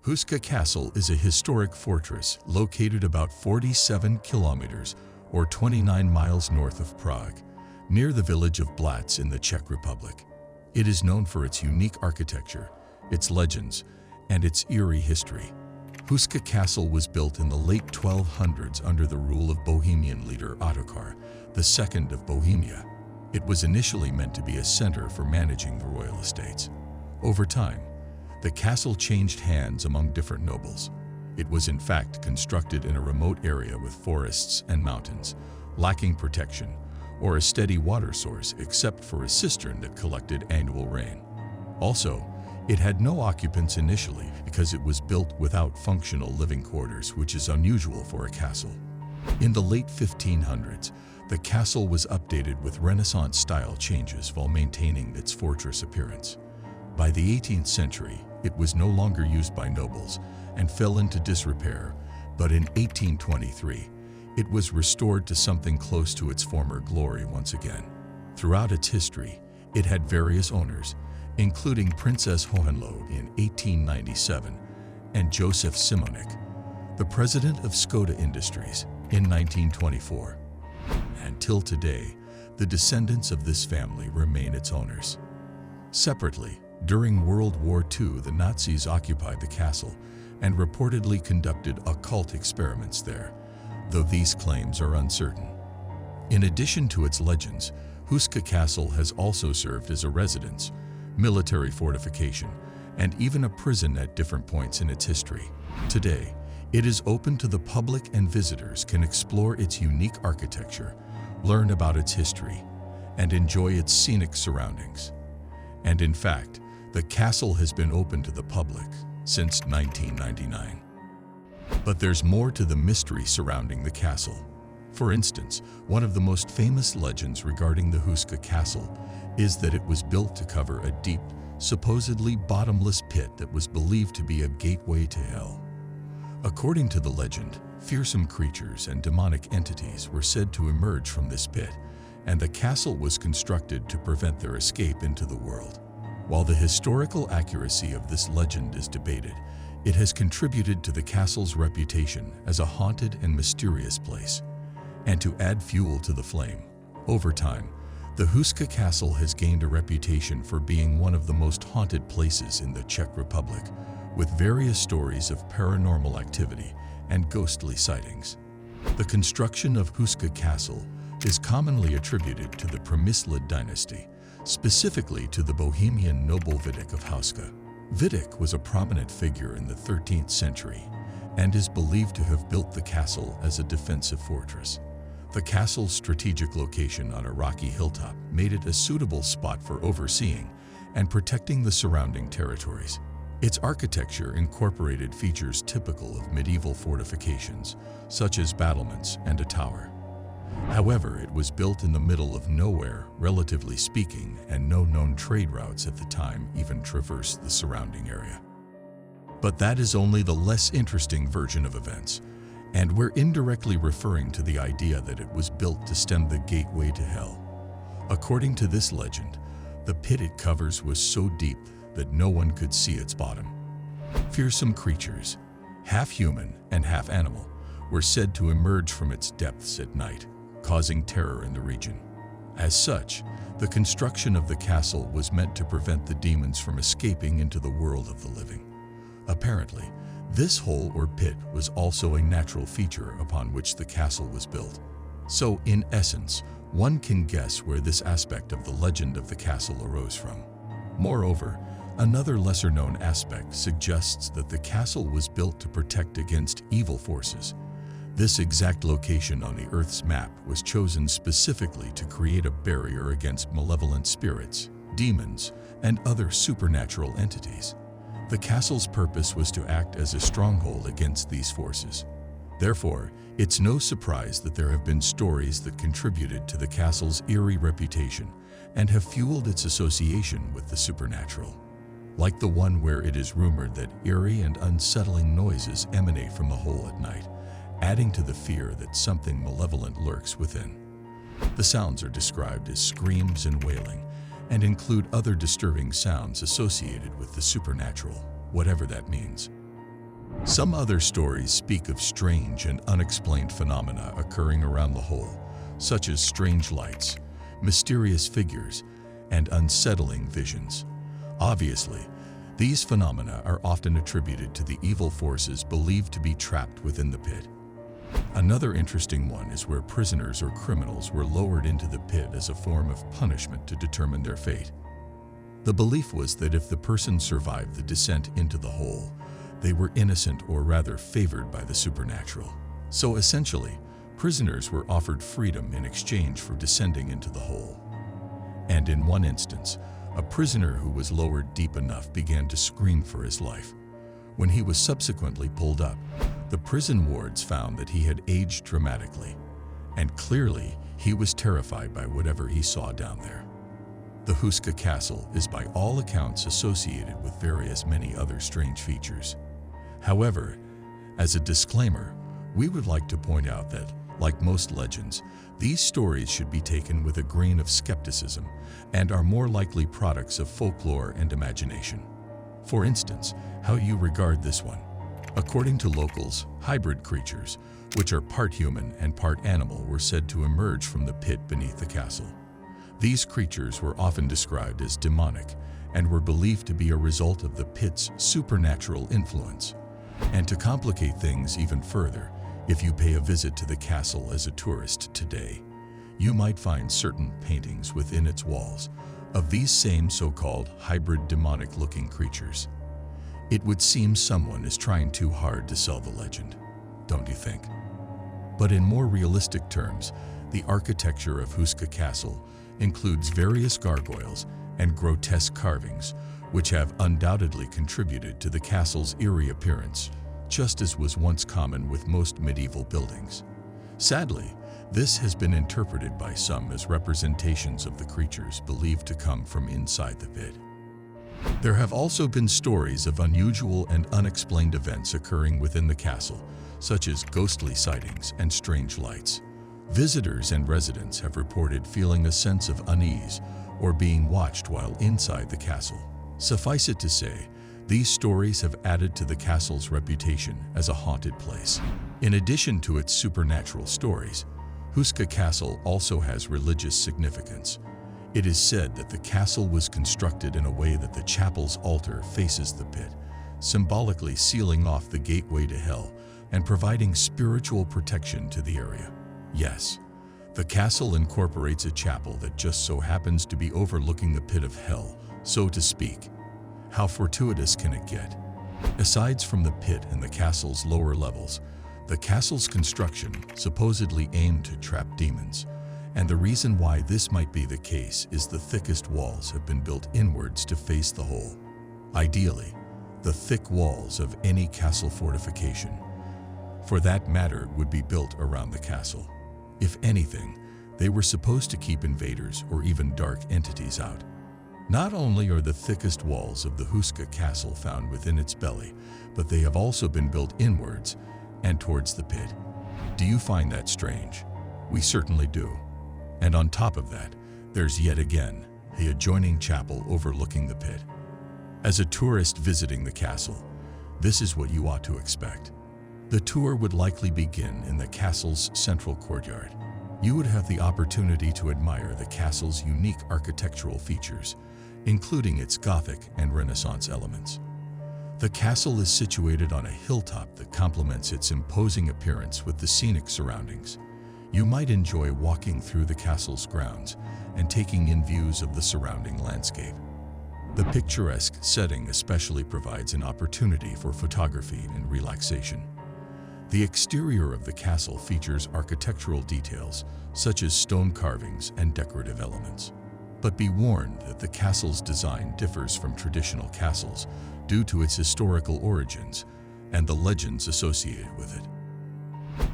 Houska Castle is a historic fortress located about 47 kilometers or 29 miles north of Prague, near the village of Blatce in the Czech Republic. It is known for its unique architecture, its legends, and its eerie history. Houska Castle was built in the late 1200s under the rule of Bohemian leader Ottokar II of Bohemia. It was initially meant to be a center for managing the royal estates. Over time, the castle changed hands among different nobles. It was in fact constructed in a remote area with forests and mountains, lacking protection or a steady water source except for a cistern that collected annual rain. Also, it had no occupants initially because it was built without functional living quarters, which is unusual for a castle. In the late 1500s, the castle was updated with Renaissance-style changes while maintaining its fortress appearance. By the 18th century, it was no longer used by nobles and fell into disrepair, but in 1823, it was restored to something close to its former glory once again. Throughout its history, it had various owners, including Princess Hohenlohe in 1897 and Joseph Simonik, the president of Škoda Industries, in 1924. Until today, the descendants of this family remain its owners. Separately, during World War II, the Nazis occupied the castle and reportedly conducted occult experiments there, though these claims are uncertain. In addition to its legends, Houska Castle has also served as a residence, military fortification, and even a prison at different points in its history. Today, it is open to the public and visitors can explore its unique architecture, learn about its history, and enjoy its scenic surroundings. And in fact, the castle has been open to the public since 1999. But there's more to the mystery surrounding the castle. For instance, one of the most famous legends regarding the Houska Castle is that it was built to cover a deep, supposedly bottomless pit that was believed to be a gateway to hell. According to the legend, fearsome creatures and demonic entities were said to emerge from this pit, and the castle was constructed to prevent their escape into the world. While the historical accuracy of this legend is debated, it has contributed to the castle's reputation as a haunted and mysterious place. And to add fuel to the flame, over time, the Houska Castle has gained a reputation for being one of the most haunted places in the Czech Republic, with various stories of paranormal activity and ghostly sightings. The construction of Houska Castle is commonly attributed to the Přemyslid dynasty, specifically to the Bohemian noble Vitek of Houska. Vitek was a prominent figure in the 13th century and is believed to have built the castle as a defensive fortress. The castle's strategic location on a rocky hilltop made it a suitable spot for overseeing and protecting the surrounding territories. Its architecture incorporated features typical of medieval fortifications, such as battlements and a tower. However, it was built in the middle of nowhere, relatively speaking, and no known trade routes at the time even traversed the surrounding area. But that is only the less interesting version of events, and we're indirectly referring to the idea that it was built to stem the gateway to hell. According to this legend, the pit it covers was so deep that no one could see its bottom. Fearsome creatures, half human and half animal, were said to emerge from its depths at night, causing terror in the region. As such, the construction of the castle was meant to prevent the demons from escaping into the world of the living. Apparently, this hole or pit was also a natural feature upon which the castle was built. So, in essence, one can guess where this aspect of the legend of the castle arose from. Moreover, another lesser-known aspect suggests that the castle was built to protect against evil forces. This exact location on the Earth's map was chosen specifically to create a barrier against malevolent spirits, demons, and other supernatural entities. The castle's purpose was to act as a stronghold against these forces. Therefore, it's no surprise that there have been stories that contributed to the castle's eerie reputation and have fueled its association with the supernatural. Like the one where it is rumored that eerie and unsettling noises emanate from the hole at night, adding to the fear that something malevolent lurks within. The sounds are described as screams and wailing, and include other disturbing sounds associated with the supernatural, whatever that means. Some other stories speak of strange and unexplained phenomena occurring around the hole, such as strange lights, mysterious figures, and unsettling visions. Obviously, these phenomena are often attributed to the evil forces believed to be trapped within the pit. Another interesting one is where prisoners or criminals were lowered into the pit as a form of punishment to determine their fate. The belief was that if the person survived the descent into the hole, they were innocent or rather favored by the supernatural. So essentially, prisoners were offered freedom in exchange for descending into the hole. And in one instance, a prisoner who was lowered deep enough began to scream for his life. When he was subsequently pulled up, the prison wards found that he had aged dramatically, and clearly he was terrified by whatever he saw down there. The Houska Castle is by all accounts associated with many other strange features. However, as a disclaimer, we would like to point out that, like most legends, these stories should be taken with a grain of skepticism and are more likely products of folklore and imagination. For instance, how you regard this one. According to locals, hybrid creatures, which are part human and part animal, were said to emerge from the pit beneath the castle. These creatures were often described as demonic and were believed to be a result of the pit's supernatural influence. And to complicate things even further, if you pay a visit to the castle as a tourist today, you might find certain paintings within its walls of these same so-called hybrid demonic-looking creatures. It would seem someone is trying too hard to sell the legend, don't you think? But in more realistic terms, the architecture of Houska Castle includes various gargoyles and grotesque carvings, which have undoubtedly contributed to the castle's eerie appearance, just as was once common with most medieval buildings. Sadly, this has been interpreted by some as representations of the creatures believed to come from inside the pit. There have also been stories of unusual and unexplained events occurring within the castle, such as ghostly sightings and strange lights. Visitors and residents have reported feeling a sense of unease or being watched while inside the castle. Suffice it to say, these stories have added to the castle's reputation as a haunted place. In addition to its supernatural stories, Houska Castle also has religious significance. It is said that the castle was constructed in a way that the chapel's altar faces the pit, symbolically sealing off the gateway to hell and providing spiritual protection to the area. Yes, the castle incorporates a chapel that just so happens to be overlooking the pit of hell, so to speak. How fortuitous can it get? Aside from the pit and the castle's lower levels, the castle's construction supposedly aimed to trap demons, and the reason why this might be the case is the thickest walls have been built inwards to face the hole. Ideally, the thick walls of any castle fortification, for that matter, would be built around the castle. If anything, they were supposed to keep invaders or even dark entities out. Not only are the thickest walls of the Houska Castle found within its belly, but they have also been built inwards and towards the pit. Do you find that strange? We certainly do. And on top of that, there's yet again the adjoining chapel overlooking the pit. As a tourist visiting the castle, this is what you ought to expect. The tour would likely begin in the castle's central courtyard. You would have the opportunity to admire the castle's unique architectural features, including its Gothic and Renaissance elements. The castle is situated on a hilltop that complements its imposing appearance with the scenic surroundings. You might enjoy walking through the castle's grounds and taking in views of the surrounding landscape. The picturesque setting especially provides an opportunity for photography and relaxation. The exterior of the castle features architectural details such as stone carvings and decorative elements. But be warned that the castle's design differs from traditional castles due to its historical origins and the legends associated with it.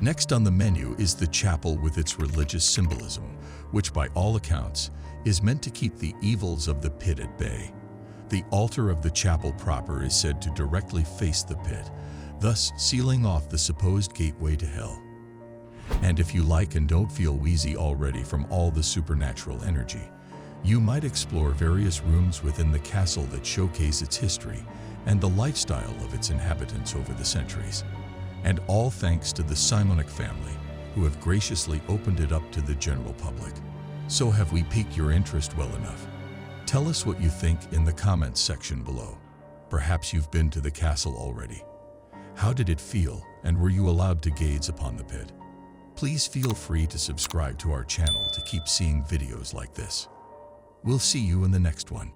Next on the menu is the chapel with its religious symbolism, which by all accounts is meant to keep the evils of the pit at bay. The altar of the chapel proper is said to directly face the pit, thus sealing off the supposed gateway to hell. And if you like and don't feel wheezy already from all the supernatural energy, you might explore various rooms within the castle that showcase its history and the lifestyle of its inhabitants over the centuries. And all thanks to the Simonic family, who have graciously opened it up to the general public. So have we piqued your interest well enough? Tell us what you think in the comments section below. Perhaps you've been to the castle already. How did it feel, and were you allowed to gaze upon the pit? Please feel free to subscribe to our channel to keep seeing videos like this. We'll see you in the next one.